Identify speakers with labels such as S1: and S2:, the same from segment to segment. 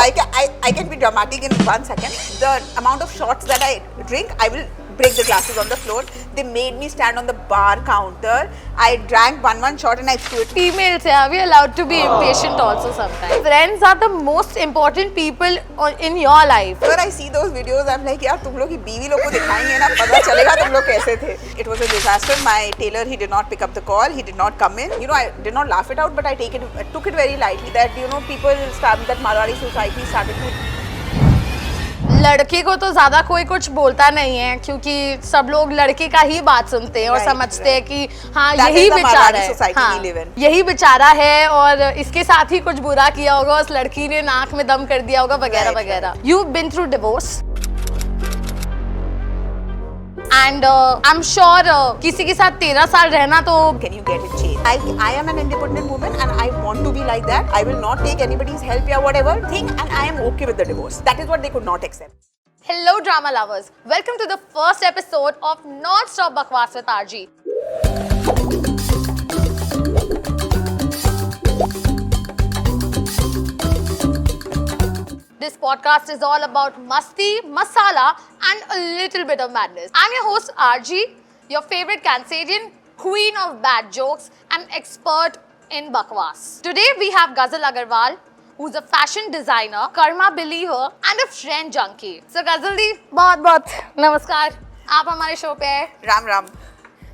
S1: I can be dramatic in 1 second. The amount of shots that I drink, I will break the glasses on the floor. They made me stand on the bar counter. I drank one shot and I threw it.
S2: Females, yeah, we are allowed to be impatient also sometimes. Friends are the most important people in your life.
S1: When I see those videos, I'm like, यार तुम लोग की बीवी लोग को दिखाएंगे ना, पता चलेगा तुम लोग कैसे थे. It was a disaster. My tailor, he did not pick up the call. He did not come in. You know, I did not laugh it out, but I took it very lightly. That people that Marwari society started to.
S2: लड़के को तो ज्यादा कोई कुछ बोलता नहीं है क्योंकि सब लोग लड़के का ही बात सुनते हैं और समझते हैं कि हाँ यही बेचारा है, हाँ, यही बेचारा है और इसके साथ ही कुछ बुरा किया होगा, उस लड़की ने नाक में दम कर दिया होगा वगैरह वगैरह. You've been through divorce and I'm sure किसी के साथ 13 साल रहना तो
S1: can you get it changed? I am an independent woman and I want to be like that. I will not take anybody's help or whatever thing, and I am okay with the divorce. That is what they could not accept.
S2: Hello drama lovers, welcome to the first episode of Non-Stop Bakwas with RG. This podcast is all about masti, masala and a little bit of madness. I'm your host RG, your favorite Cancerian, queen of bad jokes and expert in bakwas. Today we have Ghazal Agarwal, who's a fashion designer, karma believer and a friend junkie. So Ghazal दी बहुत नमस्कार, आप हमारे show पे हैं.
S1: Ram Ram.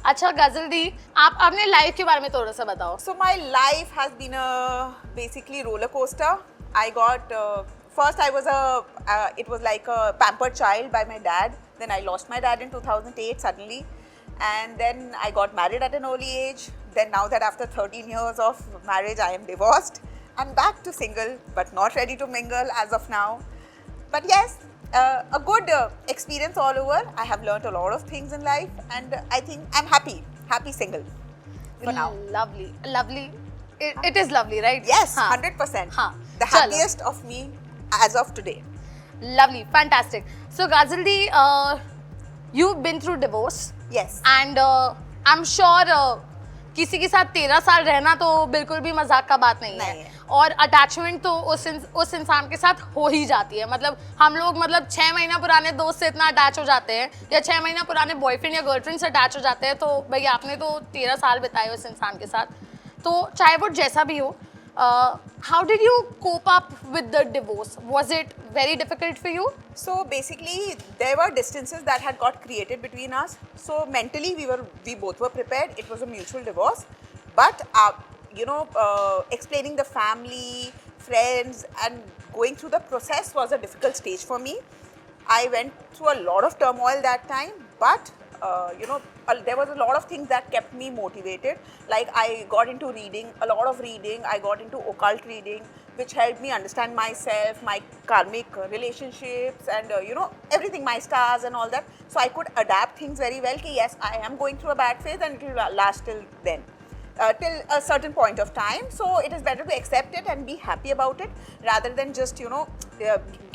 S2: अच्छा Ghazal दी, आप अपने life के बारे में थोड़ा सा बताओ.
S1: So my life has been a basically roller coaster. I got first I was it was like a pampered child by my dad. Then I lost my dad in 2008 suddenly, and then I got married at an early age. Then now that after 13 years of marriage I am divorced. I'm back to single, but not ready to mingle as of now. But yes, a good experience all over. I have learnt a lot of things in life, and I think I'm happy single for now.
S2: Lovely. It is lovely, right?
S1: Yes,
S2: हाँ.
S1: 100%.
S2: हाँ.
S1: The happiest of me as of today.
S2: Lovely, fantastic. So Ghazal di, you've been through divorce.
S1: Yes.
S2: And I'm sure किसी के साथ 13 साल रहना तो बिल्कुल भी मजाक का बात नहीं है और अटैचमेंट तो उस इंसान के साथ हो ही जाती है. मतलब हम लोग 6 महीना पुराने दोस्त से इतना अटैच हो जाते हैं या 6 महीना पुराने बॉयफ्रेंड या गर्लफ्रेंड से अटैच हो जाते हैं, तो भाई आपने तो 13 साल बिताए उस इंसान के साथ, तो चाहे वो जैसा भी हो. How did you cope up with the divorce? Was it very difficult for you?
S1: So basically, there were distances that had got created between us. So mentally, we both were prepared. It was a mutual divorce, but explaining the family, friends, and going through the process was a difficult stage for me. I went through a lot of turmoil that time, but there was a lot of things that kept me motivated. Like I got into reading, a lot of reading. I got into occult reading, which helped me understand myself, my karmic relationships, and everything, my stars and all that. So I could adapt things very well. Ki yes, I am going through a bad phase, and it will last till then. Till a certain point of time. So it is better to accept it and be happy about it rather than just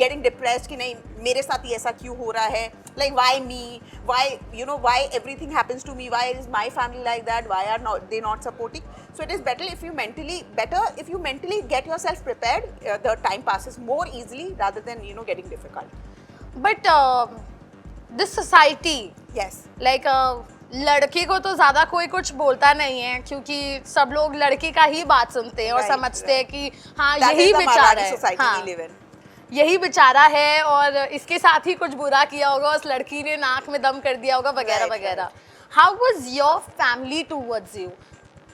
S1: getting depressed कि नहीं मेरे साथ ये ऐसा क्यों हो रहा है, like why me, why everything happens to me, why is my family like that, why are they not supporting. So it is better if you mentally get yourself prepared. The time passes more easily rather than getting difficult.
S2: But this society,
S1: yes,
S2: like लड़के को तो ज्यादा कोई कुछ बोलता नहीं है क्योंकि सब लोग लड़के का ही बात सुनते हैं और समझते हैं कि हाँ यही बेचारा है, हाँ, यही बेचारा है और इसके साथ ही कुछ बुरा किया होगा, उस लड़की ने नाक में दम कर दिया होगा वगैरह वगैरह. How was your family towards you?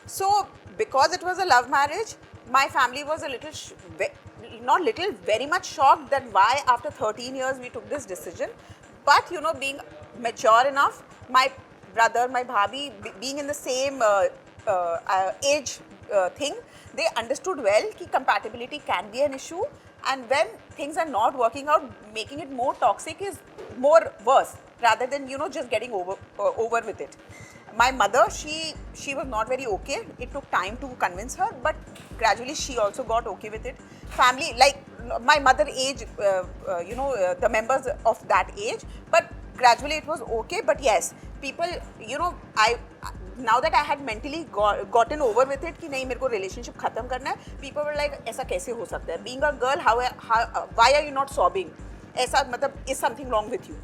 S1: So because it was a love marriage, my family was very much shocked that why after 13 years we took this decision. But being mature enough, my brother, my bhabhi, being in the same age thing, they understood well that compatibility can be an issue, and when things are not working out, making it more toxic is more worse rather than just getting over with it. My mother, she was not very okay. It took time to convince her, but gradually she also got okay with it. Family, like my mother age, the members of that age, but gradually it was okay. But yes, people, now that I had mentally gotten over with it कि नहीं मेरे को relationship खत्म करना है, people were like ऐसा कैसे हो सकता है? Being a girl, why are you not sobbing? ऐसा मतलब is something wrong with you?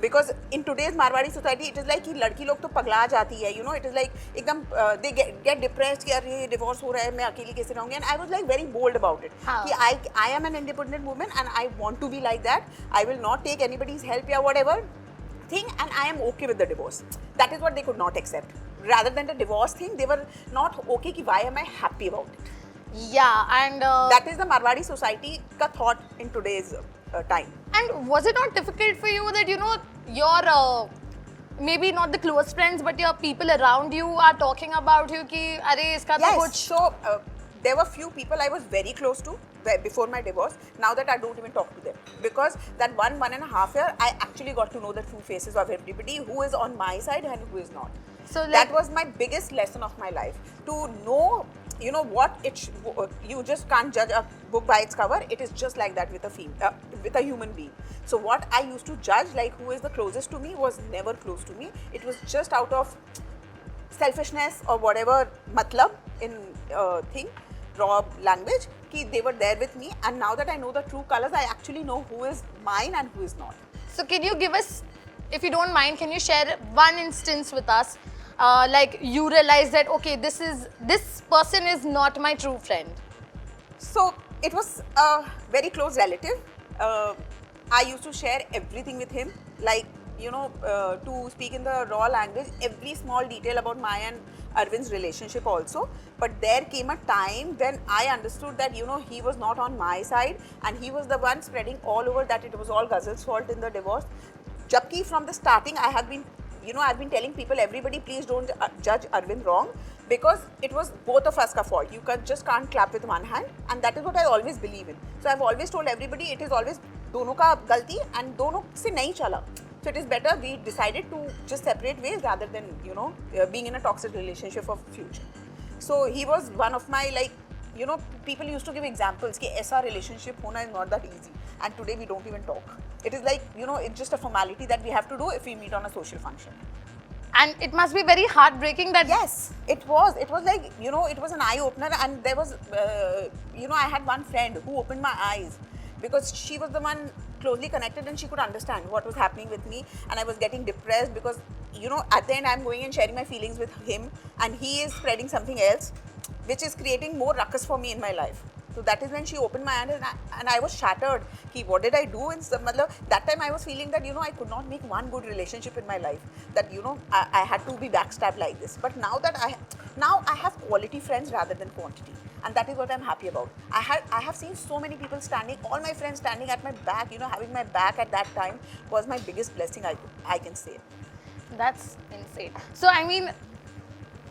S1: Because in today's Marwadi society, it is like कि लड़की लोग तो पगला जाती है, you know, it is like एकदम they get depressed कि अरे divorce हो रहा है, मैं अकेली कैसे रहूँगी? And I was like very bold about it. कि I am an independent woman and I want to be like that. I will not take anybody's help या whatever thing, and I am okay with the divorce. That is what they could not accept. Rather than the divorce thing, they were not okay कि why am I happy about it?
S2: Yeah, and
S1: that is the Marwadi society का thought in today's time.
S2: And was it not difficult for you that, you know, your maybe not the close friends but your people around you are talking about you कि अरे इसका तो कुछ.
S1: So there were few people I was very close to before my divorce. Now that I don't even talk to them, because that 1.5 year I actually got to know the true faces of everybody who is on my side and who is not.
S2: So like,
S1: that was my biggest lesson of my life, to know, you know, what you just can't judge a book by its cover. It is just like that with a human being. So what I used to judge, like who is the closest to me, was never close to me. It was just out of selfishness or whatever matlab in thing, raw language, ki they were there with me. And now that I know the true colors, I actually know who is mine and who is not.
S2: So can you give us, if you don't mind, can you share one instance with us? Like you realize that okay, this person is not my true friend.
S1: So it was a very close relative. I used to share everything with him, like, you know, to speak in the raw language, every small detail about my and Arvind's relationship also. But there came a time when I understood that, you know, he was not on my side and he was the one spreading all over that it was all Ghazal's fault in the divorce. Jabki from the starting I have been, you know, I've been telling people, everybody please don't judge Arvind wrong, because it was both of us ka fault. You just can't clap with one hand, and that is what I always believe in. So I've always told everybody it is always dono ka galti and dono se nahi chala. So it is better we decided to just separate ways rather than, you know, being in a toxic relationship for future. So he was one of my, like, you know, people used to give examples कि ऐसा relationship होना is not that easy, and today we don't even talk. It is like, you know, it's just a formality that we have to do if we meet on a social function.
S2: And it must be very heartbreaking that.
S1: Yes, it was. It was like, you know, it was an eye opener, and there was, you know, I had one friend who opened my eyes, because she was the one closely connected and she could understand what was happening with me, and I was getting depressed because, you know, at the end I'm going and sharing my feelings with him and he is spreading something else which is creating more ruckus for me in my life. So that is when she opened my eyes, and I was shattered. What did I do? And that time I was feeling that, you know, I could not make one good relationship in my life. That, you know, I had to be backstabbed like this. But now that I have quality friends rather than quantity, and that is what I'm happy about. I have seen so many people standing, all my friends standing at my back. You know, having my back at that time was my biggest blessing, I can say.
S2: That's insane. So I mean,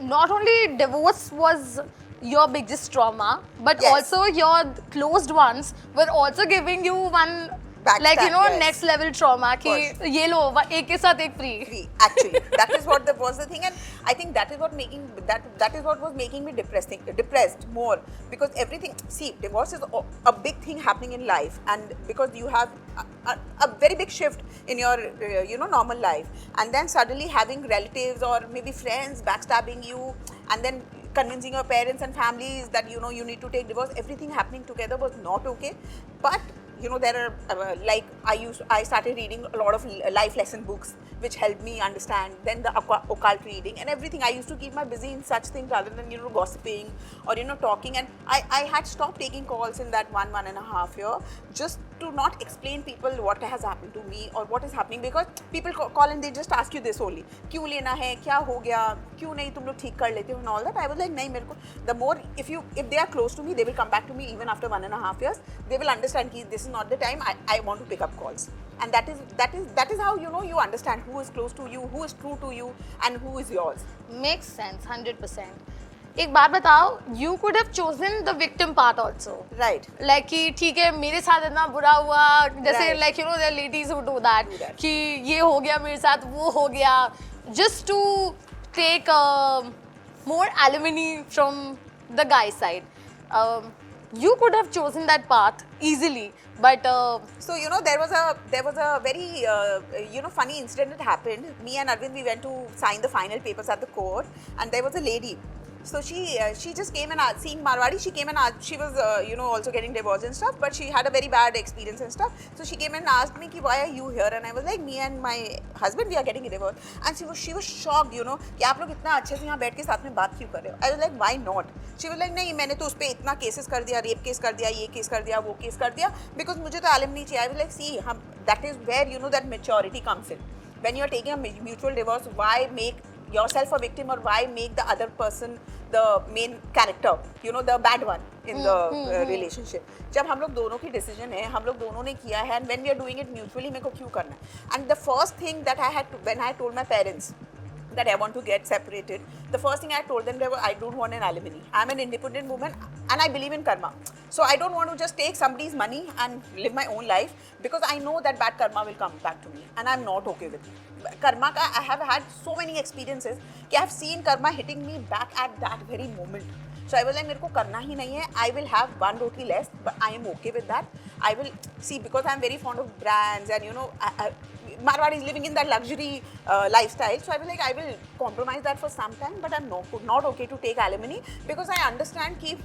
S2: not only divorce was your biggest trauma, but
S1: yes,
S2: also your closed ones were also giving you one,
S1: backstab,
S2: like, you know,
S1: yes,
S2: next level trauma कि ये लो एक के साथ एक free.
S1: Actually, that is what was the thing, and I think that is what was making me depressed more, because everything. See, divorce is a big thing happening in life, and because you have a very big shift in your you know, normal life, and then suddenly having relatives or maybe friends backstabbing you, and then convincing your parents and families that, you know, you need to take divorce, everything happening together was not okay. But, you know, there are like I started reading a lot of life lesson books which helped me understand, then the occult reading and everything. I used to keep my busy in such things rather than, you know, gossiping or, you know, talking, and I had stopped taking calls in that 1.5 year, just to not explain people what has happened to me or what is happening, because people call and they just ask you this only, क्यों लेना है, क्या हो गया, क्यों नहीं तुम लोग ठीक कर लेते हो, and all that. I was like, नहीं मेरे को, the more if they are close to me, they will come back to me even after 1.5 years. They will understand कि this is not the time I want to pick up calls, and that is how, you know, you understand who is close to you, who is true to you, and who is yours.
S2: Makes sense, 100%. एक बात बताओ, you could have chosen the victim part also.
S1: Right.
S2: Like कि ठीक है मेरे साथ इतना बुरा हुआ, जैसे
S1: Right.
S2: like, you know, there are ladies who do that कि ये हो गया मेरे साथ, वो हो गया, just to take more alimony from the guy side. You could have chosen that path easily, but
S1: So there was a very funny incident that happened. Me and Arvind, we went to sign the final papers at the court, and there was a lady. So she just came and seeing Marwadi, she came and asked, she was also getting divorced and stuff, but she had a very bad experience and stuff. So she came and asked me ki, why are you here? And I was like, me and my husband, we are getting divorced. And she was shocked, कि आप लोग इतना अच्छे से यहाँ बैठ के साथ में बात क्यों कर रहे हो? I was like, why not? She was like, नहीं, मैंने तो उस पर इतना केसेस कर दिया, रेप केस कर दिया, ये केस कर दिया, वो केस कर दिया, because मुझे तो alimony चाहिए. I was like, see, that is where that maturity comes in. When you are taking a mutual divorce, why make yourself a victim, or why make the other person the main character, the bad one in the relationship? जब हम लोग दोनों की decision है, हम लोग दोनों ने किया है, and when we are doing it mutually, मेरे को क्यों करना है? And the first thing that I had to, when I told my parents that I want to get separated, the first thing I told them was, I don't want an alimony. I'm an independent woman and I believe in karma. So I don't want to just take somebody's money and live my own life, because I know that bad karma will come back to me, and I'm not okay with it. Karma ka, I have had so many experiences कि I have seen karma hitting me back at that very moment. So I was like, मेरे को करना ही नहीं है. I will have one roti less, but I am okay with that. I will see, because I'm very fond of brands, and Marwadi is living in that luxury lifestyle. So I was like, I will compromise that for some time, but I'm not okay to take alimony, because I understand कि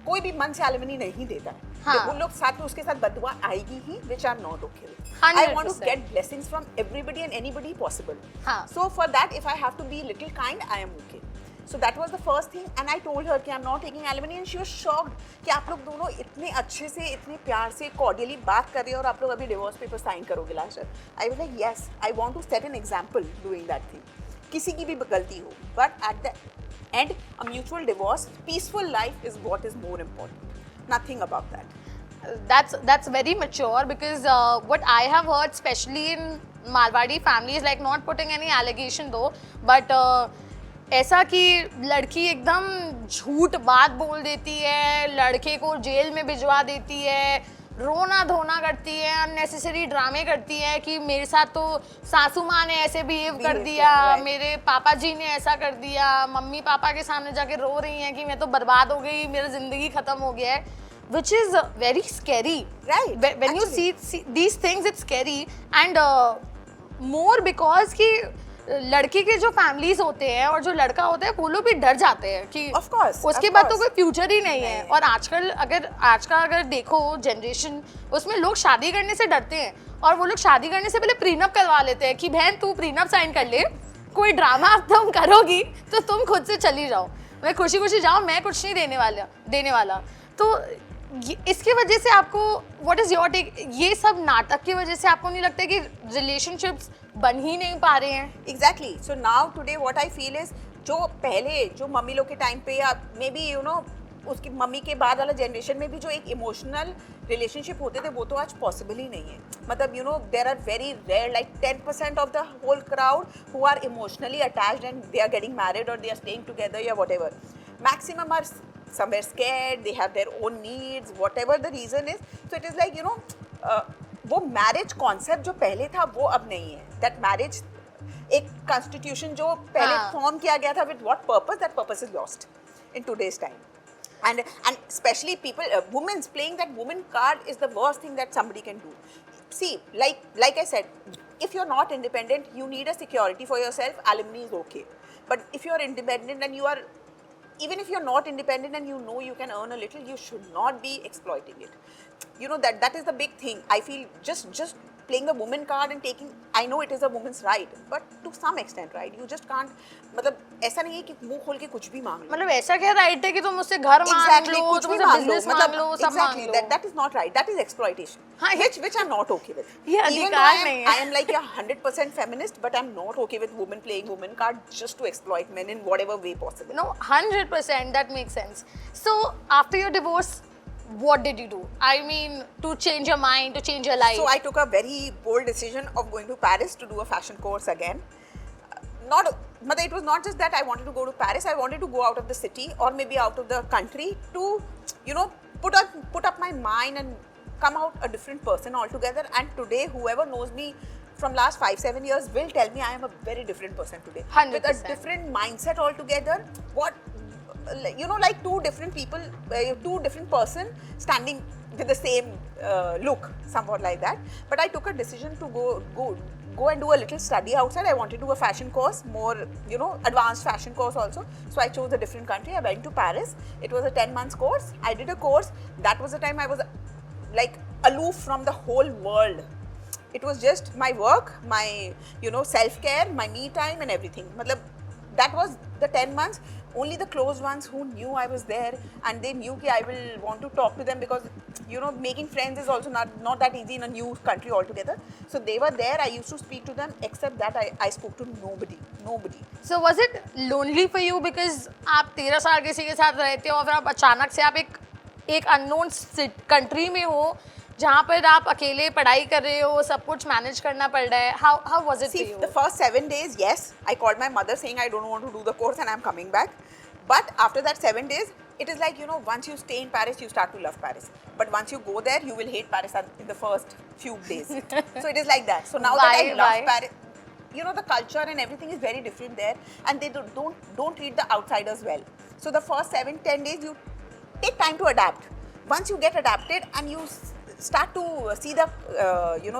S1: कोई भी मन से alimony नहीं देता है.
S2: हाँ.
S1: उन लोग साथ में उसके साथ बददुआ आएगी ही, which I'm not okay with.
S2: 100%.
S1: I want to get blessings from everybody and anybody possible.
S2: हाँ.
S1: So for that, if I have to be little kind, I am okay. So that was the first thing, and I told her कि I'm not taking alimony, and she was shocked कि आप लोग दोनों इतने अच्छे से, इतने प्यार से, cordially बात कर रहे हो, और आप लोग अभी divorce paper sign करोगे last year. I was like, yes, I want to set an example doing that thing. किसी की भी गलती हो, but at the end, a mutual divorce, peaceful life is what is more important. Nothing about that.
S2: That's very mature, because what I have heard, especially in Marwadi families, like not putting any allegation though, but ऐसा कि लड़की एकदम झूठ बात बोल देती है, लड़के को जेल में भिजवा देती है, रोना धोना करती है, अननेसेसरी ड्रामे करती है कि मेरे साथ तो सासू माँ ने ऐसे बिहेव कर दिया, मेरे पापा जी ने ऐसा कर दिया, मम्मी पापा के सामने जाके रो रही हैं कि मैं तो बर्बाद हो गई, मेरा जिंदगी खत्म हो गया है, which is very scary.
S1: Right.
S2: When you see these things, it's scary, and more because कि लड़की के जो फैमिलीज होते हैं और जो लड़का होता है वो लोग भी डर जाते हैं कि
S1: Of course,
S2: उसके
S1: of
S2: बाद तो
S1: course.
S2: कोई फ्यूचर ही नहीं है. और आजकल आज का अगर देखो जनरेशन, उसमें लोग शादी करने से डरते हैं, और वो लोग शादी करने से पहले प्रीनअप करवा लेते हैं कि बहन तू प्रीनअप साइन कर ले, कोई ड्रामा अब तुम करोगी तो तुम खुद से चली जाओ, मैं खुशी खुशी जाओ, मैं कुछ नहीं देने वाला. तो इसके वजह से आपको, व्हाट इज योर टेक, ये सब नाटक की वजह से आपको नहीं लगता कि रिलेशनशिप्स बन ही नहीं पा रहे हैं?
S1: Exactly. So now today what I feel is, जो पहले जो मम्मी लोग के टाइम पे, या मे बी उसकी मम्मी के बाद वाला जनरेशन में भी जो एक इमोशनल रिलेशनशिप होते थे, वो तो आज पॉसिबल ही नहीं है. मतलब there are very rare, like 10% of the whole crowd who are emotionally attached and they are getting married और दे आर स्टेइंग टुगेदर या whatever. Maximum are somewhere scared, they have their own needs, whatever the reason is. So it is like वो marriage concept जो पहले था वो अब नहीं है. दैट मैरिज एक कॉन्स्टिट्यूशन जो पहले फॉर्म किया गया था, with what purpose, that purpose is lost in today's time. And especially people, women playing that woman card is the worst thing that somebody can do. See, like I said, if you're not independent, you need a security for yourself. Alimony is okay, but if you're independent and you are, even if you're not independent and you can earn a little, you should not be exploiting it. That is the big thing. I feel just playing the woman card and taking, I know it is a woman's right, but to some extent, right? You just can't, मतलब ऐसा नहीं है कि मुंह खोल के कुछ भी मांग लो.
S2: मतलब ऐसा क्या राइट है कि तुम मुझसे घर मांग लो, तुम मुझसे बिजनेस मांग लो, सब मांग लो?
S1: That is not right. That is exploitation. Which I'm not okay with.
S2: ये अधिकार नहीं है.
S1: I am like 100% feminist, but I'm not okay with women playing woman card just to exploit men in whatever way possible.
S2: No, 100%, that makes sense. So after your divorce, what did you do? I mean, to change your mind, to change your life?
S1: So I took a very bold decision of going to Paris to do a fashion course again. But it was not just that I wanted to go to Paris. I wanted to go out of the city or maybe out of the country to, put up my mind and come out a different person altogether. And today, whoever knows me from last 5-7 years will tell me I am a very different person today.
S2: 100%.
S1: With a different mindset altogether. like two different people, two different person standing with the same look, somewhat like that. But I took a decision to go and do a little study outside. I wanted to do a fashion course, more, advanced fashion course also. So I chose a different country. I went to Paris. It was a 10 months course. I did a course. That was the time I was like aloof from the whole world. It was just my work, my, self-care, my me time and everything. Matlab, that was the 10 months. Only the close ones who knew I was there, and they knew that I will want to talk to them, because, making friends is also not that easy in a new country altogether. So they were there. I used to speak to them. Except that, I spoke to nobody.
S2: So was it lonely for you because आप 13 साल किसी के साथ रहते हो और फिर आप अचानक से आप एक अननोन कंट्री में हो जहाँ पर आप अकेले पढ़ाई कर रहे हो, सब कुछ मैनेज करना पड़ रहा है? How was it for you?
S1: The first 7 days, yes, I called my mother saying I don't want to do the course and I'm coming back. But after that 7 days, it is like, once you stay in Paris, you start to love Paris. But once you go there, you will hate Paris in the first few days. So it is like that. So now that I love Paris, the culture and everything is very different there, and they don't treat the outsiders well. So the first 7-10 days, you take time to adapt. Once you get adapted and you start to see the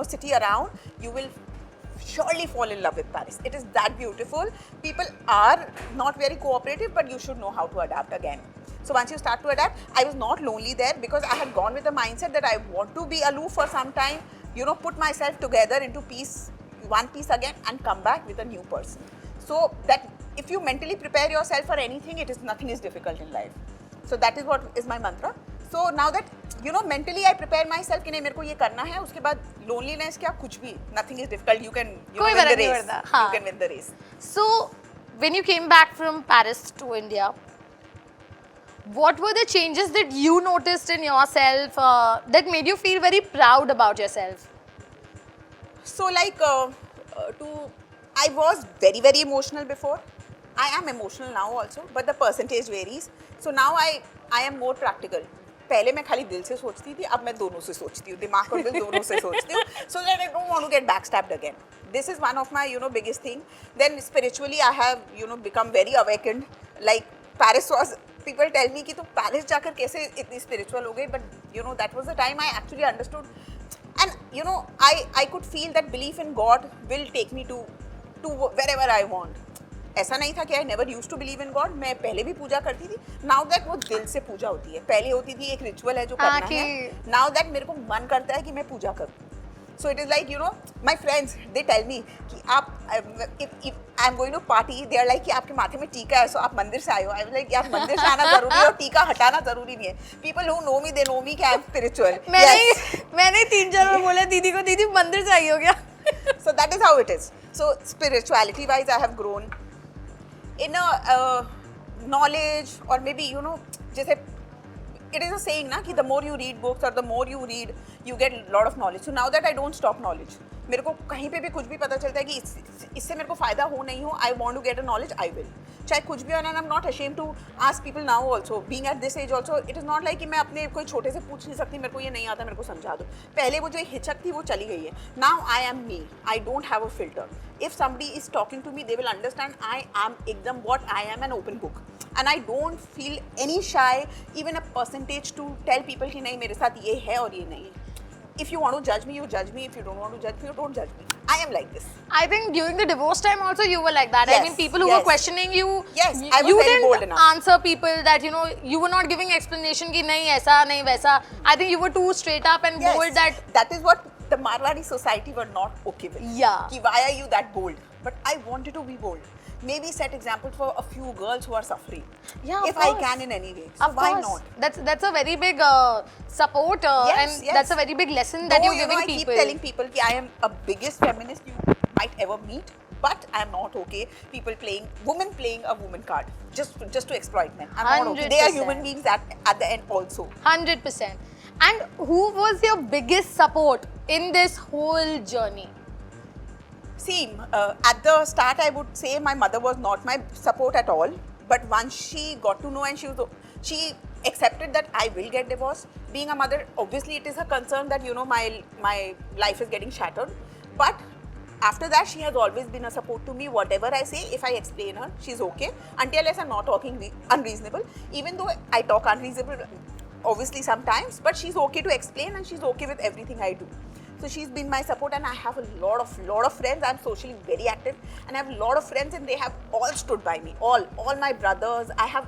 S1: city around, you will surely fall in love with Paris. It is that beautiful. People are not very cooperative, but you should know how to adapt again. So once you start to adapt, I was not lonely there because I had gone with the mindset that I want to be aloof for some time, put myself together into one piece again, and come back with a new person. So that if you mentally prepare yourself for anything, nothing is difficult in life. So that is what is my mantra. So now that, mentally I prepare myself कि नहीं मेरे को ये करना है, उसके बाद loneliness क्या कुछ भी, nothing is difficult. You can win the race. You can win the race.
S2: So when you came back from Paris to India, what were the changes that you noticed in yourself that made you feel very proud about yourself?
S1: So like I was very, very emotional before. I am emotional now also, but the percentage varies. So now I am more practical. पहले मैं खाली दिल से सोचती थी, अब मैं दोनों से सोचती हूँ, दिमाग और दिल दोनों से सोचती हूँ. So that I don't want to get backstabbed again. This is one of my biggest thing. Then spiritually I have become very awakened. Like Paris was, people tell me कि तुम Paris जाकर कैसे इतनी spiritual हो गई, but that was the time I actually understood. And I could feel that belief in God will take me to wherever I want. ऐसा नहीं था कि I never used to believe in God. मैं पहले भी पूजा करती थी. Now that वो दिल से पूजा होती है. पहले होती थी एक रिचुअल है जो करना है. Now that मेरे को मन करता है कि मैं पूजा करूँ. So it is like my friends, they tell me कि आप if I'm going to party, they are like कि आपके माथे में टीका है, so आप मंदिर से आए हो. I was like यार मंदिर से आना जरूरी है और टीका हटाना जरूरी नहीं है. People who know me, they know me कि I'm spiritual.
S2: मैंने 3-4 बार बोला दीदी को, दीदी मंदिर से आई हो क्या?
S1: So that is how it is. So spirituality wise, I have grown. In a knowledge, or maybe जैसे it is a saying ना कि the more you read books or the more you read, you get a lot of knowledge. So now that I don't stop knowledge, मेरे को कहीं पे भी कुछ भी पता चलता है कि इससे मेरे को फायदा हो नहीं हो, I want to get a knowledge, I will. चाहे कुछ भी हो, and I'm not ashamed to ask people now also. Being at this age also, it is not like कि मैं अपने कोई छोटे से पूछ नहीं सकती, मेरे को ये नहीं आता, मेरे को समझा दो. पहले वो जो हिचक थी वो चली गई है. Now I am me. I don't have a filter. If somebody is talking to me, they will understand I am एकदम what I am, an open book. And I don't feel any shy, even a percentage, to tell people कि नहीं मेरे साथ ये है और ये नहीं है. If you want to judge me, you judge me. If you don't want to judge me, you don't judge me. I am like this.
S2: I think during the divorce time also you were like that.
S1: Yes,
S2: I mean, people who were questioning you,
S1: yes, I was
S2: you
S1: very bold
S2: didn't
S1: enough.
S2: answer people that you were not giving explanation कि नहीं ऐसा नहीं वैसा. I think you were too straight up and
S1: Yes,
S2: bold that.
S1: that is what the Marwari society were not okay with.
S2: Yeah.
S1: Ki why are you that bold? But I wanted to be bold. Maybe set examples for a few girls who are suffering.
S2: Yeah,
S1: if I can in any way. So
S2: of
S1: why
S2: course.
S1: not?
S2: That's a very big support
S1: Yes,
S2: and
S1: yes.
S2: that's a very big lesson that
S1: Though,
S2: you're giving
S1: I
S2: people.
S1: keep telling people that I am a biggest feminist you might ever meet, but I am not okay. Women playing a woman card just to exploit men. I'm not okay. They are human beings at the end also.
S2: 100%. And who was your biggest support in this whole journey?
S1: See, at the start, I would say my mother was not my support at all. But once she got to know and she accepted that I will get divorced. Being a mother, obviously, it is a concern that my life is getting shattered. But after that, she has always been a support to me. Whatever I say, if I explain her, she's okay. Until unless I'm not talking unreasonable. Even though I talk unreasonable, obviously sometimes, but she's okay to explain and she's okay with everything I do. So she's been my support, and I have a lot of friends. I'm socially very active, and I have a lot of friends, and they have all stood by me. All my brothers. I have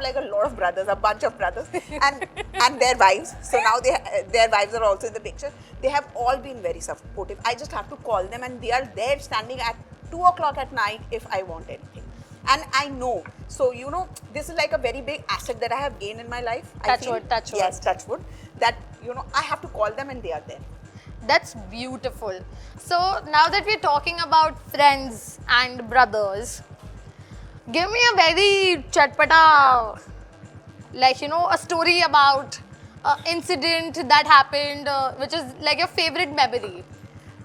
S1: like a lot of brothers, a bunch of brothers, and their wives. So now their wives are also in the picture. They have all been very supportive. I just have to call them, and they are there standing at 2 o'clock at night if I want anything. And I know, so you know, this is like a very big asset that I have gained in my life.
S2: Touch wood.
S1: Yes, touch wood. That, you know, I have to call them and they are there.
S2: That's beautiful. So now that we're talking about friends and brothers, give me a very chatpata, like, you know, a story about an incident that happened, which is like your favorite memory.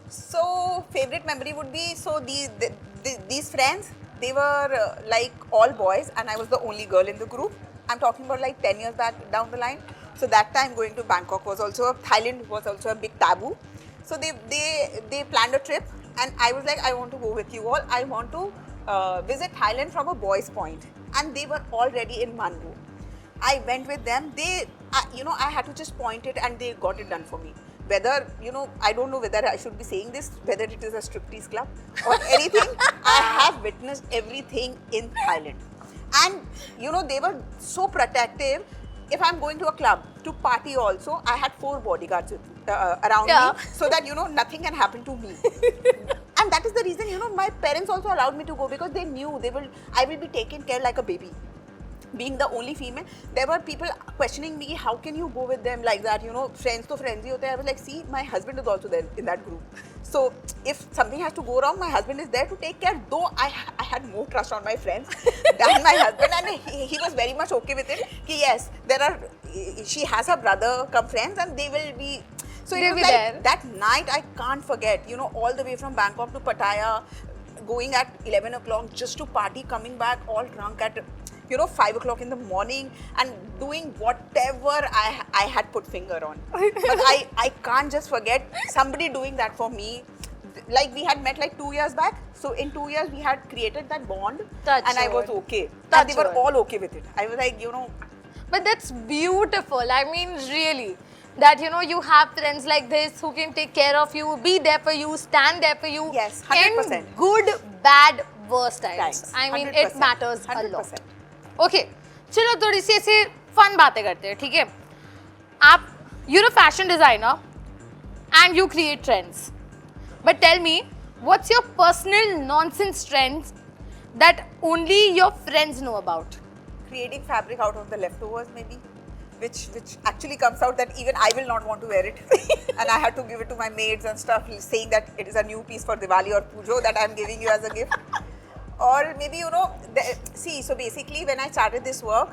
S1: So favorite memory would be, so these friends, they were like all boys, and I was the only girl in the group. I'm talking about like 10 years back down the line. So that time going to Bangkok was also, Thailand was also a big taboo. So they planned a trip, and I was like, I want to go with you all. I want to visit Thailand from a boy's point, and they were already in Mandu. I went with them. You know, I had to just point it, and they got it done for me. Whether, you know, I don't know whether I should be saying this, whether it is a striptease club or anything. I have witnessed everything in Thailand, and you know, they were so protective. If I'm going to a club to party also, I had 4 bodyguards around me, so that, you know, nothing can happen to me. And that is the reason, you know, my parents also allowed me to go, because they knew I will be taken care like a baby. Being the only female, there were people questioning me, how can you go with them like that, you know, friends to friends. I was like, see, my husband is also there in that group. So if something has to go wrong, my husband is there to take care. Though I had more trust on my friends than my husband, and he was very much okay with it. Yes, she has her brother come friends, and they will be. So it was like there. That night I can't forget, you know, all the way from Bangkok to Pattaya, going at 11 o'clock just to party, coming back all drunk at, you know, 5 o'clock in the morning, and doing whatever I had put finger on. But I can't just forget somebody doing that for me. Like, we had met like 2 years back. So in 2 years we had created that bond, and I was okay. And they were all okay with it. I was like, you know.
S2: But that's beautiful. I mean, really. That, you know, you have friends like this who can take care of you, be there for you, stand there for you.
S1: Yes, 100%.
S2: In good, bad, worst times. I mean,
S1: 100%.
S2: it matters
S1: 100%.
S2: a lot. Okay, चलो थोड़ी सी ऐसे fun बातें करते हैं, ठीक है? आप, you're a fashion designer and you create trends. But tell me, what's your personal nonsense trends that only your friends know about?
S1: Creating fabric out of the leftovers, maybe. Which actually comes out that even I will not want to wear it. And I had to give it to my maids and stuff, saying that it is a new piece for Diwali or Pujo that I'm giving you as a gift. Or maybe, you know, see, so basically when I started this work,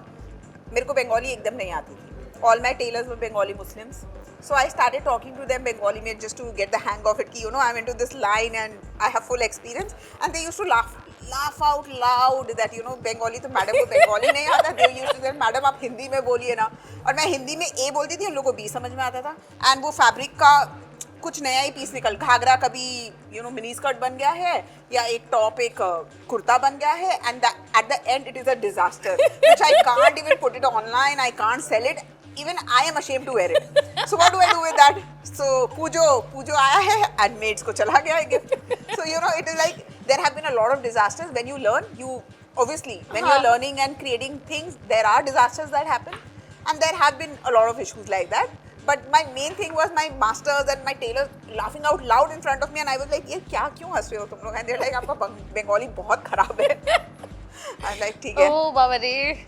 S1: मेरे को Bengali एकदम नहीं आती थी. All my tailors were Bengali Muslims. So I started talking to them Bengali में just to get the hang of it. Ki, you know, I'm into this line and I have full experience. And they used to laugh out loud that, you know, Bengali तो madam को Bengali नहीं आता. They used to say, madam आप हिंदी में बोलिए ना. और मैं हिंदी में A बोलती थी, हम लोग को B समझ में आता था. And वो फैब्रिक का कुछ नया ही पीस निकल, घाघरा कभी, you know, मिनी स्कर्ट बन गया है, या एक टॉप, एक कुर्ता बन गया है, and at the end it is a disaster, which I can't even put it online, I can't sell it, even I am ashamed to wear it. So what do I do with that? So पूजो आया है, and maids को चला गया है gift. So you know, it is like there have been a lot of disasters. When you learn, you obviously when you're learning and creating things, there are disasters that happen, and there have been a lot of issues like that. But my main thing was my masters and my tailors laughing out loud in front of me, and I was like, ये क्या क्यों हंस रहे हो तुम लोग? And they're like, आपका बंगाली बहुत खराब है. I'm like, ठीक है.
S2: Oh, बाबा रे,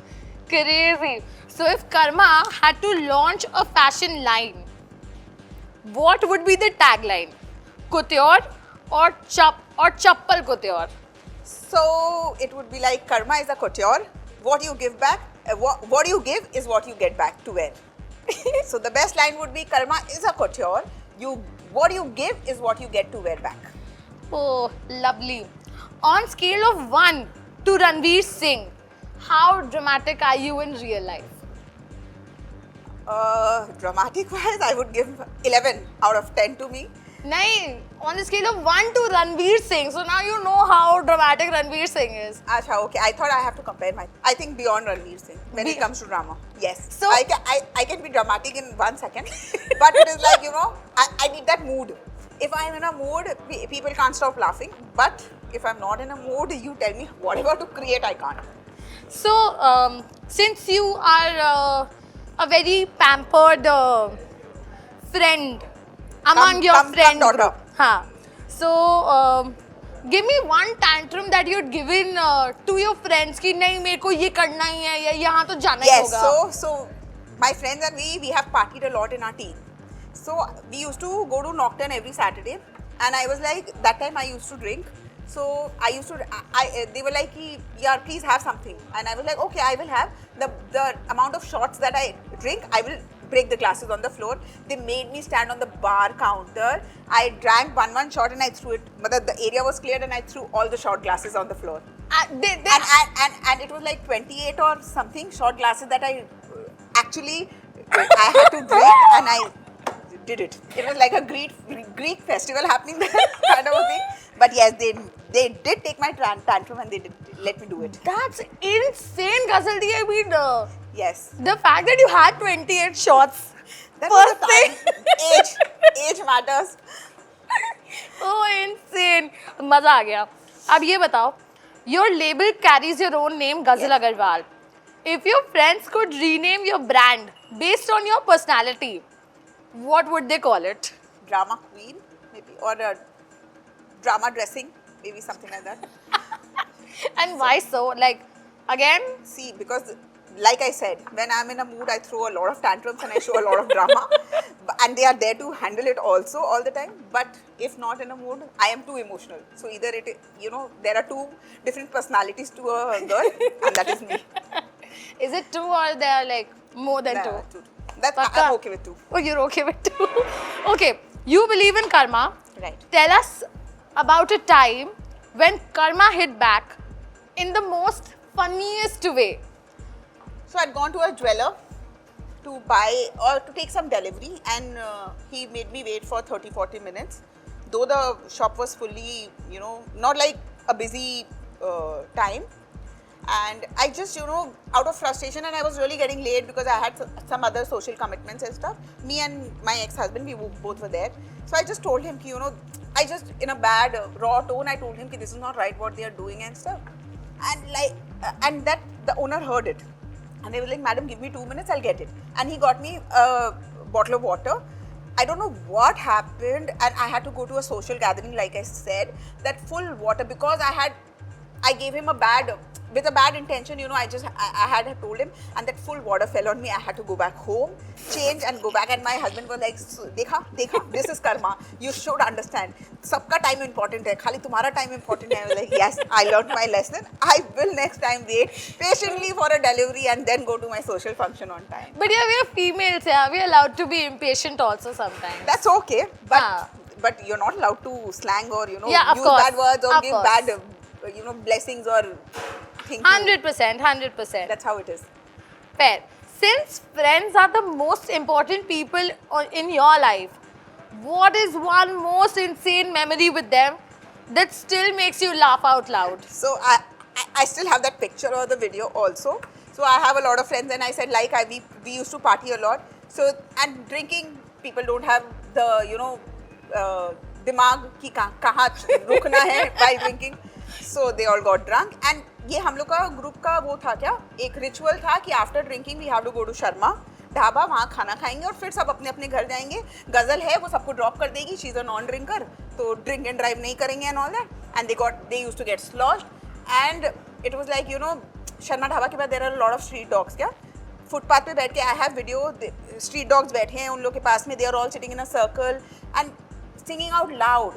S2: crazy. So if Karma had to launch a fashion line, what would be the tagline? Couture or chappal couture?
S1: So it would be like, Karma is a couture. What you give back, what you give is what you get back to wear. So the best line would be, Karma is a couture. What you give is what you get to wear back.
S2: Oh, lovely. On scale of 1 to Ranveer Singh, how dramatic are you in real life?
S1: Dramatic wise, I would give 11 out of 10 to me.
S2: नहीं, on the scale of 1 to Ranveer Singh, so now you know how dramatic Ranveer Singh is.
S1: Acha, okay. I thought I have to compare my. I think beyond Ranveer Singh when it comes to drama. Yes.
S2: So-
S1: I can be dramatic in 1 second, but it is like, you know, I need that mood. If I'm in a mood, people can't stop laughing. But if I'm not in a mood, you tell me whatever to create, I can't.
S2: So, since you are a very pampered friend among your
S1: come
S2: friend
S1: daughter.
S2: group, हाँ. So, give me one tantrum that you'd given to your friends कि नहीं मेरे को ये करना ही है या यहाँ तो जाना ही
S1: Yes.
S2: होगा.
S1: So my friends and we have partied a lot in our teen. So we used to go to Nocturne every Saturday, and I was like, that time I used to drink. So I used to, they were like, yeah, please have something, and I was like, okay, I will have the amount of shots that I drink. I will break the glasses on the floor. They made me stand on the bar counter. I drank one shot and I threw it. The area was cleared and I threw all the shot glasses on the floor. And it was like 28 or something shot glasses that I actually I had to drink, and I did it. It was like a Greek festival happening there, kind of a thing. But yes, they did take my tantrum and they did let me do it.
S2: That's insane, Ghazaldi. I mean,
S1: Yes.
S2: the fact that you had 28 shots.
S1: That was
S2: First
S1: the time. Age matters.
S2: Oh, insane. मजा आ गया. अब ये बताओ, your label carries your own name, Ghazal Agarwal. If your friends could rename your brand based on your personality, what would they call it?
S1: Drama queen, maybe, or drama dressing, maybe something like that.
S2: And why so? Like, again,
S1: See, because like I said, when I'm in a mood, I throw a lot of tantrums and I show a lot of drama. And they are there to handle it also all the time. But if not in a mood, I am too emotional. So either it, you know, there are two different personalities to a girl, and that is me.
S2: is it two or there are like more than
S1: Nah,
S2: two?
S1: two. That's,
S2: Pakka?
S1: I'm okay with two.
S2: Oh, you're okay with two. Okay, you believe in karma.
S1: Right.
S2: Tell us about a time when karma hit back in the most funniest way.
S1: So I'd gone to a jeweler to buy or to take some delivery, and he made me wait for 30-40 minutes. Though the shop was fully, you know, not like a busy time. And I just, you know, out of frustration, and I was really getting late because I had some other social commitments and stuff. Me and my ex-husband, we both were there. So I just told him, you know, I just, in a bad, raw tone, I told him, this is not right what they are doing and stuff. And like, and that the owner heard it. And they were like, madam, give me 2 minutes, I'll get it. And he got me a bottle of water. I don't know what happened, and I had to go to a social gathering, like I said, that full water, because I gave him with a bad intention, you know, I had told him, and that full water fell on me. I had to go back home, change and go back, and my husband was like, dekha, this is karma. You should understand. Sabka time important hai, khali tumhara time important hai. I was like, yes, I learned my lesson. I will next time wait patiently for a delivery and then go to my social function on time.
S2: But yeah, we are females, yeah. We are allowed to be impatient also sometimes.
S1: That's okay, but
S2: Ah.
S1: but you're not allowed to slang or, you know,
S2: Yeah, of
S1: use
S2: course.
S1: bad words or
S2: Of
S1: give
S2: course.
S1: bad, you know, blessings or things.
S2: 100%, 100%.
S1: That's how it is.
S2: Fair. Since friends are the most important people in your life, what is one most insane memory with them that still makes you laugh out loud?
S1: So I still have that picture or the video also. So I have a lot of friends, and I said, like, we used to party a lot. So, and drinking, people don't have the, you know, दिमाग की कहाँ रुकना है while drinking. So they all got drunk, and ये हम लोग का group का वो था क्या, एक रिचुअल था कि after drinking we have to go to Sharma dhaba, वहाँ खाना खाएंगे और फिर सब अपने अपने घर जाएंगे. गजल है, वो सबको ड्रॉप कर देगी, she is a non drinker, तो ड्रिंक एंड ड्राइव नहीं करेंगे and all that. And they used to get sloshed, and it was like, you know, Sharma dhaba के बाद there are lot of street dogs. क्या फुटपाथ पे बैठ के, I have video, street dogs बैठे हैं उन लोग के पास में, they are all sitting in a circle and singing out loud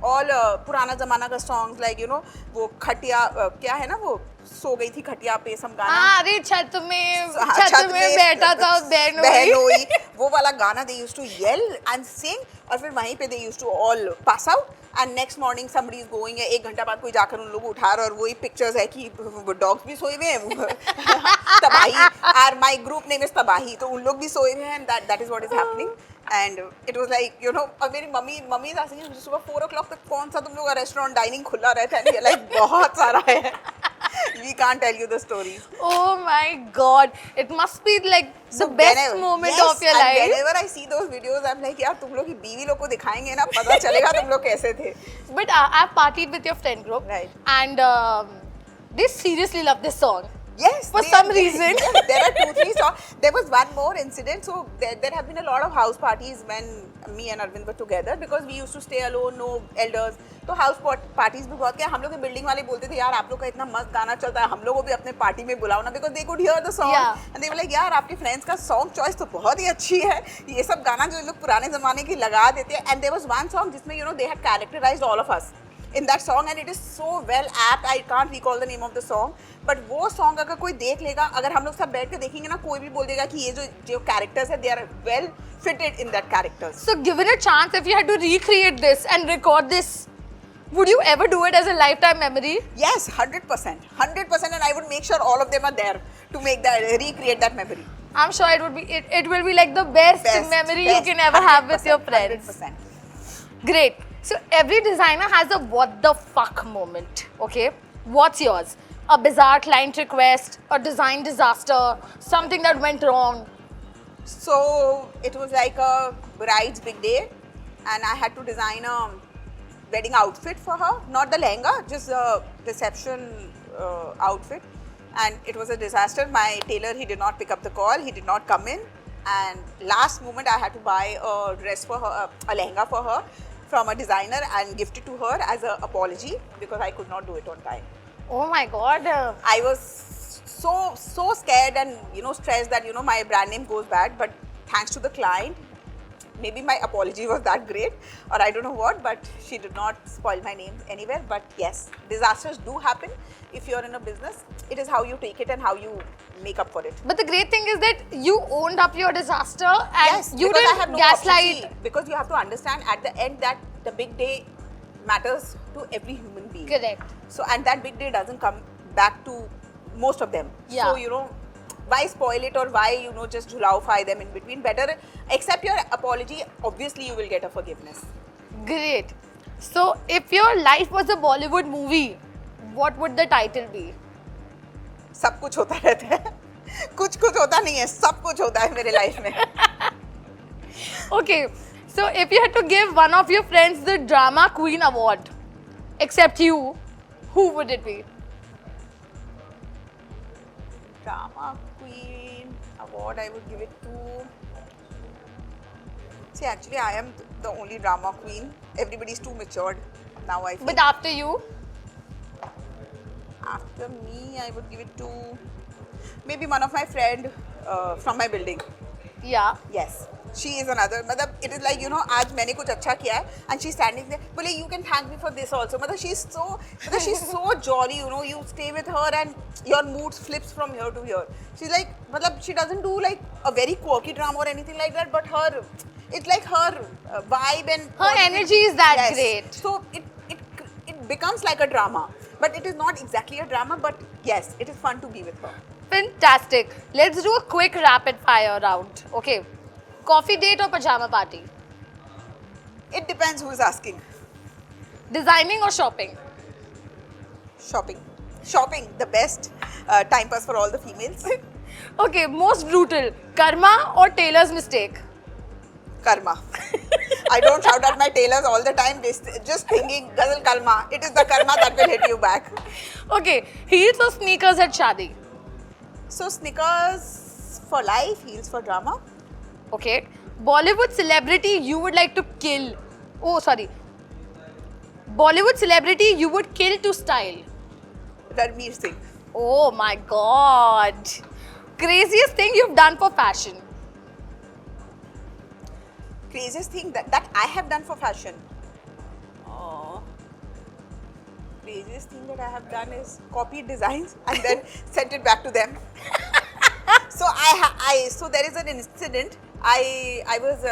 S1: all पुराना ज़माना का सॉन्ग्स, लाइक, यू नो, वो खटिया, क्या है ना, वो सो गई थी खटिया पे, सम गाना,
S2: अरे छत में
S1: छत में
S2: बैठा था
S1: बहनोई, वो वाला गाना they used to yell and sing, और फिर वहीं पे they used to all pass out. And next morning somebody is going, 1 घंटा बाद कोई जाकर उन लोगों को उठा रहा है, और वही पिक्चर्स है कि डॉग्स भी सोए हुए हैं, तबाही, और माई ग्रुप नेम इज तबाही, तो उन लोग भी सोए हुए हैं, and that is what is happening. And it was like, you know, मेरी मम्मी is asking सुबह 4 o'clock तक कौन सा तुम लोग का रेस्टोरेंट डाइनिंग खुला रहता है? And we are like बहुत सारा है. We can't tell you the stories.
S2: Oh my God, it must be like the best moment of your life.
S1: Whenever I see those videos, I'm like, यार तुम लोग की बीवी लोग को दिखाएंगे ना, पता चलेगा तुम लोग कैसे थे.
S2: But I've partied with your friend group,
S1: Right.
S2: and they seriously love this song.
S1: Yes.
S2: For some reason.
S1: Yes, there are 2-3 songs. There was one more incident. So there have been a lot of house parties when me and Arvind were together because we used to stay alone, no elders. तो house parties भी बहुत किया. हम लोग के building वाले बोलते थे यार आप लोग का इतना मस्त गाना चलता है, हम लोग को भी अपने पार्टी में बुलाओ ना, because they could hear the song.
S2: Yeah.
S1: And they were like यार आपके friends का song choice तो बहुत ही अच्छी है. ये सब गाना जो लोग पुराने ज़माने की लगा देते हैं. And there was one song जिसमें you know they had characterized all of us in that song, and it is so well apt. I can't recall the name of the song, but वो song अगर कोई देख लेगा, अगर हम लोग सब बैठ के देखेंगे ना, कोई भी बोल देगा कि ये जो characters है, they are well fitted in that characters.
S2: So given a chance, if you had to recreate this and record this, would you ever do it as a lifetime memory?
S1: Yes, 100%, and I would make sure all of them are there to make that recreate that memory.
S2: I'm sure it would be. It will be like the best memory you can ever have with your friends.
S1: 100%.
S2: Great. So every designer has a what the fuck moment. Okay, what's yours? A bizarre client request, a design disaster, something that went wrong.
S1: So it was like a bride's big day, and I had to design a wedding outfit for her. Not the lehenga, just the reception outfit. And it was a disaster. My tailor, he did not pick up the call. He did not come in. And last moment, I had to buy a dress for her, a lehenga for her from a designer and gift it to her as an apology because I could not do it on time.
S2: Oh my God.
S1: I was so scared and stressed that my brand name goes bad, but thanks to the client, maybe my apology was that great or I don't know what, but she did not spoil my name anywhere. But yes, disasters do happen if you're in a business. It is how you take it and how you make up for it.
S2: But the great thing is that you owned up your disaster and
S1: Yes,
S2: you
S1: because I
S2: didn't
S1: have no
S2: gaslight.
S1: option. See, because you have to understand at the end that the big day matters to every human being.
S2: Correct.
S1: So, and that big day doesn't come back to most of them.
S2: Yeah.
S1: So, why spoil it or why, just jhulaufy them in between? Better accept your apology. Obviously, you will get a forgiveness.
S2: Great. So, if your life was a Bollywood movie, what would the title be?
S1: सब कुछ होता रहता है. कुछ होता नहीं है. सब कुछ होता है मेरे लाइफ में.
S2: Okay. So, if you had to give one of your friends the Drama Queen Award, except you, who would it be?
S1: Drama Queen Award, I would give it to... See, actually, I am the only drama queen. Everybody's too matured now, I feel.
S2: But after you?
S1: After me, I would give it to maybe one of my friend from my building.
S2: Yeah.
S1: Yes. She is another. Matlab, it is like, आज मैंने कुछ अच्छा किया है and she's standing there. बोले, you can thank me for this also. Matlab, she's so jolly, you stay with her and your mood flips from here to here. She's like, matlab, she doesn't do like a very quirky drama or anything like that, but it's like her vibe and
S2: Her energy is that
S1: yes.
S2: great.
S1: So it becomes like a drama, but it is not exactly a drama, but yes, it is fun to be with her.
S2: Fantastic. Let's do a quick rapid fire round. Okay. Coffee date or pajama party?
S1: It depends who is asking.
S2: Designing or shopping?
S1: Shopping, the best time pass for all the females.
S2: Okay, most brutal. Karma or tailor's mistake?
S1: Karma. I don't shout at my tailors all the time, just thinking, Ghazal karma. It is the karma that will hit you back.
S2: Okay, heels or sneakers at Shadi?
S1: So sneakers for life, heels for drama.
S2: Okay. Bollywood celebrity you would like to kill. Oh, sorry. Bollywood celebrity you would kill to style.
S1: Ranveer Singh.
S2: Oh my God. Craziest thing you've done for fashion?
S1: Craziest thing that I have done for fashion. Craziest thing that I have done is copied designs and then sent it back to them. So there is an incident. I was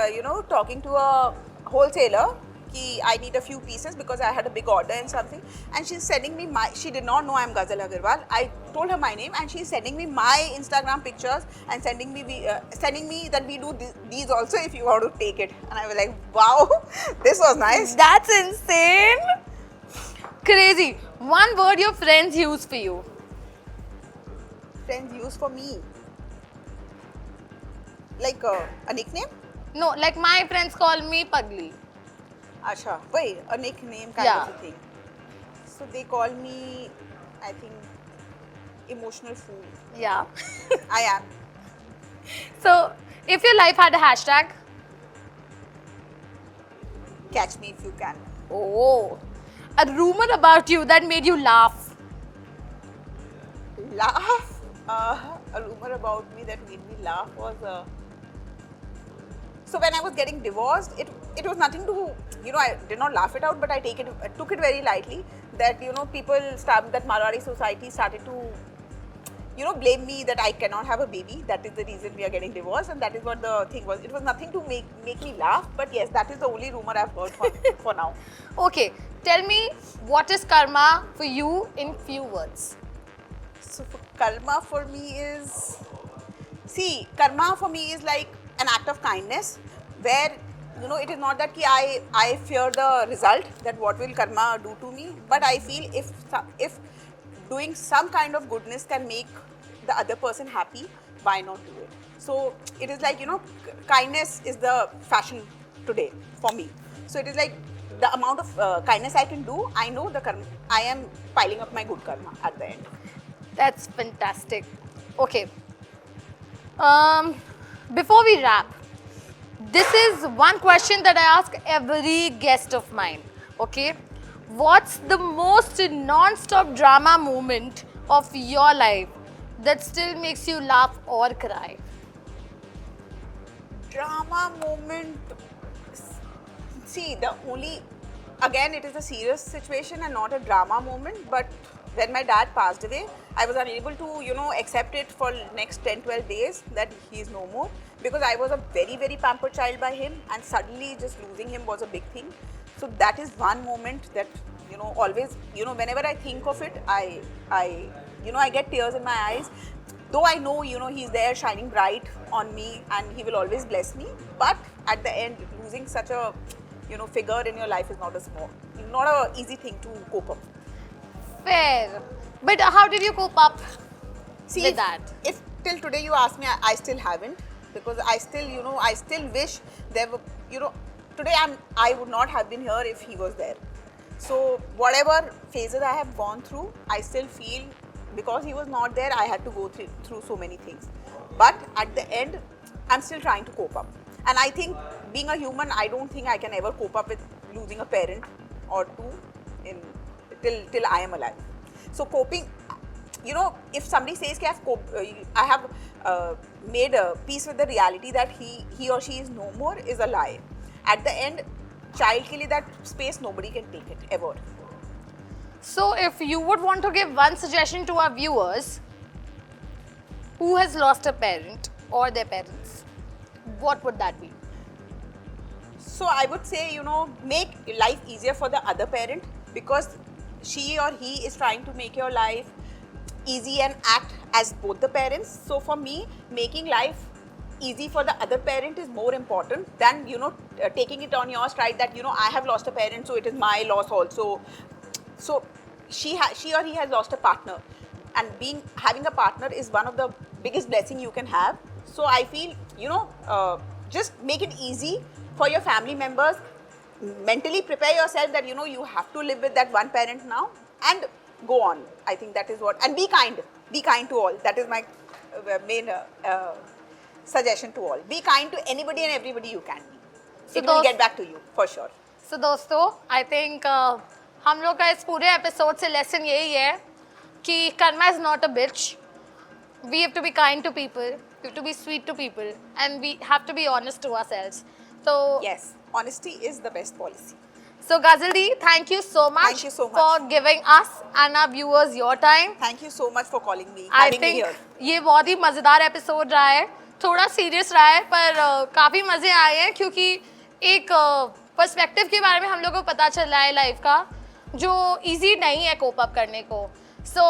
S1: talking to a wholesaler कि I need a few pieces because I had a big order and something, and she's sending me my. She did not know I'm Ghazal Agarwal. I told her my name, and she's sending me my Instagram pictures and sending me that we do these also if you want to take it. And I was like, wow, this was nice.
S2: That's insane. Crazy. One word your friends use for you.
S1: Friends use for me. Like a nickname?
S2: No, like my friends call me Pagli.
S1: Asha, wait, a nickname kind
S2: Yeah.
S1: of a thing. So they call me, I think, emotional fool.
S2: Yeah.
S1: I am.
S2: So, if your life had a hashtag,
S1: Catch me if you can.
S2: oh, a rumor about you that made you laugh.
S1: Laugh. A rumor about me that made me laugh was. So when I was getting divorced, it was nothing to, I did not laugh it out, but I took it very lightly. That that Marwari society started to, blame me that I cannot have a baby. That is the reason we are getting divorced, and that is what the thing was. It was nothing to make me laugh, but yes, that is the only rumor I've heard for now.
S2: Okay, tell me what is karma for you in few words.
S1: So karma for me is, karma for me is like an act of kindness, where it is not that I fear the result, that what will karma do to me, but I feel if doing some kind of goodness can make the other person happy, why not do it? So it is like kindness is the fashion today for me. So it is like the amount of kindness I can do, I know the karma, I am piling up my good karma at the end.
S2: That's fantastic. Okay. Before we wrap, this is one question that I ask every guest of mine. Okay. What's the most non-stop drama moment of your life that still makes you laugh or cry?
S1: Drama moment. See, again, it is a serious situation and not a drama moment, but when my dad passed away, I was unable to, accept it for next 10-12 days that he is no more, because I was a very, very pampered child by him, and suddenly just losing him was a big thing. So that is one moment that, always, whenever I think of it, I get tears in my eyes. Though I know, he's there shining bright on me and he will always bless me. But at the end, losing such a, figure in your life is not a easy thing to cope up.
S2: Fair. But how did you cope up
S1: See,
S2: with that?
S1: If till today you ask me, I still haven't, because I still, I still wish there were, today I would not have been here if he was there. So whatever phases I have gone through, I still feel because he was not there, I had to go through so many things. But at the end, I'm still trying to cope up. And I think being a human, I don't think I can ever cope up with losing a parent or two till I am alive. So coping, if somebody says I have made a peace with the reality that he or she is no more, is a lie. At the end, child ke liye that space nobody can take it ever.
S2: So, if you would want to give one suggestion to our viewers who has lost a parent or their parents, what would that be?
S1: So I would say, make life easier for the other parent, because she or he is trying to make your life easy and act as both the parents. So for me, making life easy for the other parent is more important than, taking it on your stride that, I have lost a parent, so it is my loss also. So she or he has lost a partner, and having a partner is one of the biggest blessing you can have. So I feel, just make it easy for your family members. Mentally prepare yourself that you have to live with that one parent now, and go on. I think that is what. And be kind to all. That is my main suggestion to all. Be kind to anybody and everybody you can be.
S2: So
S1: It will get back to you for sure.
S2: So दोस्तों, I think हम लोग का इस पूरे episode से lesson यही है कि Karma is not a bitch. We have to be kind to people, we have to be sweet to people, and we have to be honest to ourselves. So
S1: Yes, honesty is the best policy.
S2: So Ghazaldi, thank you so much,
S1: Thank you so much
S2: for giving us and our viewers your time.
S1: Thank you so much for calling me,
S2: I
S1: having me
S2: think
S1: here.
S2: ये बहुत ही मज़ेदार episode रहा है, थोड़ा serious रहा है, पर काफ़ी मज़े आए हैं क्योंकि एक पर्सपेक्टिव के बारे में हम लोग को पता चला है लाइफ का, जो इजी नहीं है कोप अप करने को. So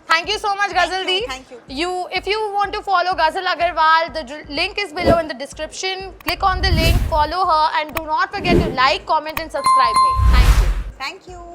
S2: thank you so much, Ghazal Di.
S1: Thank you.
S2: If you want to follow Ghazal Agarwal, the link is below in the description. Click on the link, follow her, and do not forget to like, comment, and subscribe me. Thank you.
S1: Thank you.